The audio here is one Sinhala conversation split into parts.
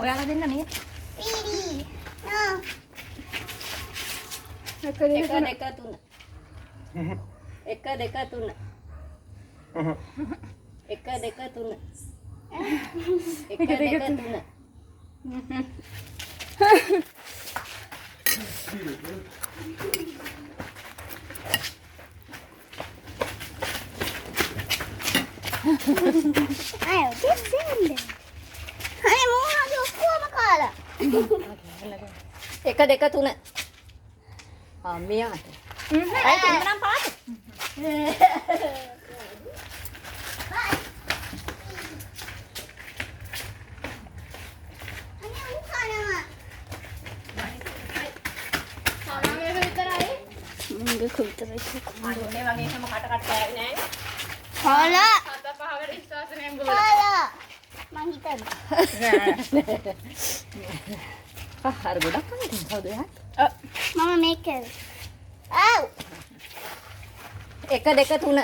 ඔයාලා දෙන්න නේ. එක දෙක තුන. එක දෙක තුන. එක දෙක තුන. එක දෙක තුන. Ayo, kesini. Ayo, mau lagi aku kalah. එක දෙක තුන. මෙයාට. අය තුනනම් පාට. Enggak kuterus. අනේ වගේ හැම කට කට කෑවේ නෑනේ. Kalah. හත පහකට විශ්වාසයෙන් බෝල. Kalah. Mang hitam. අර ගොඩක් කන්නේ කවුද එයා? Mama maker. Au. එක දෙක තුන.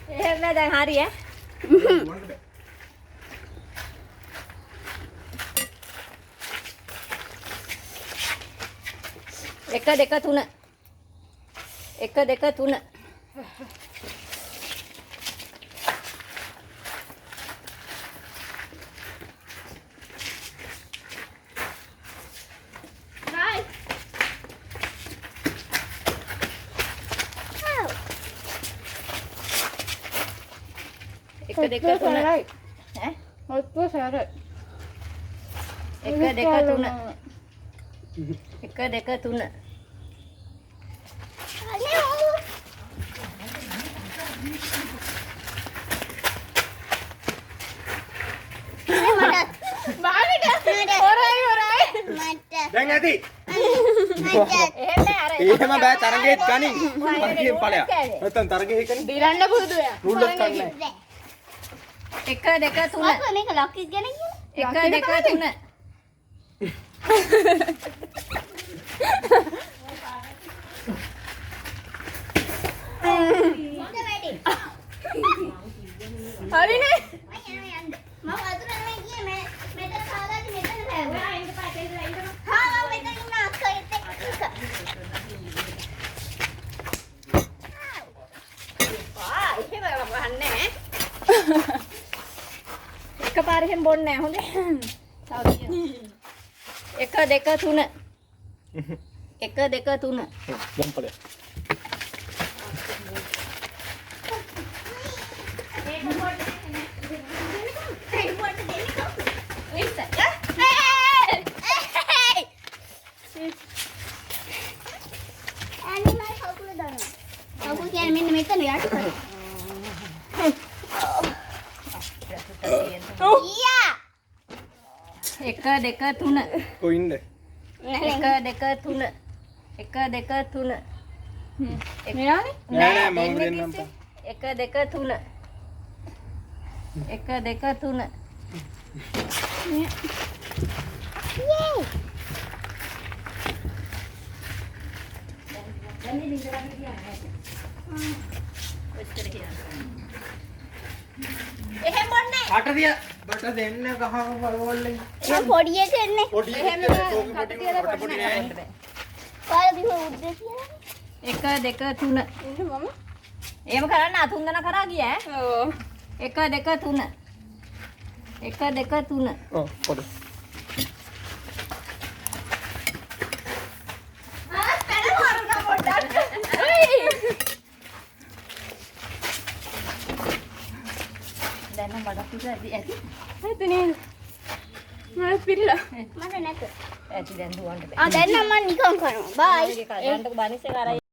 එහෙම දැන් හරි ඈ. එක දෙක තුන. එක දෙක තුන. Nice. Au. එක දෙක තුන. ඈ? ඔක්කො සාරයි. එක දෙක තුන. එක දෙක තුන. Ayo. බාගෙට. Mata. Mata. දැන් ඇති. Mata. එහෙම නෑ අර. එහෙම බෑ තරගෙත් ගනින්. තරගෙන් ඵලයක්. නැත්තම් තරගෙ එකනේ. දිරන්න පුරුදු වෙලා. රුල්ලක් ගන්නෑ. එක දෙක තුන. Apa මේක lock එක ගැන කියලා? එක දෙක තුන. හරිනේ. මම වතුර නෙමෙයි ගියේ මෙතන කාලාදී මෙතන බෑවා. එන්න පාටේ ඉඳලා ඉන්න. හා මම මෙතන ඉන්න අක්කා එක්ක. එහෙම වහන්නේ නෑ. එකපාරකින් බොන්නේ නෑ හොඳේ. එක දෙක තුන. එක දෙක තුන. දැන් ඵලයක්. ඇනිමල් කකුල දානවා. කකුල කියන්නේ මෙන්න මෙතන යට කරා. ඊයා. එක දෙක තුන. කොයින්ද? එක දෙක තුන. එක දෙක තුන. මෙයානේ. නෑ නෑ මම දෙන්නම්. එක දෙක තුන. එක දෙක තුන. Yay. එහෙම බොන්නේ. කට දිය. බට දෙන්න ගහක බලවල්ලේ. මම පොඩි එක එන්නේ. පොඩි කට පොඩි නෑ. කාලා බිම උද්දේ කියලා. එක දෙක තුන. ඉන්න මම. එහෙම කරන්න අතුන් දෙනා කරා ගියා ඈ. ඔව්. එක දෙක තුන. එක දෙක තුන. ඔව් පොඩි. දැන් නම් බඩක් පිට ඇති. ඇති නේද? මම පිරලා. මට නැත. ඇති දැන් දුවන්න බෑ. දැන් නම් මම නිකන් කරනවා. බයි. ඒක කඩන්නකො බනිස් එක අරයි.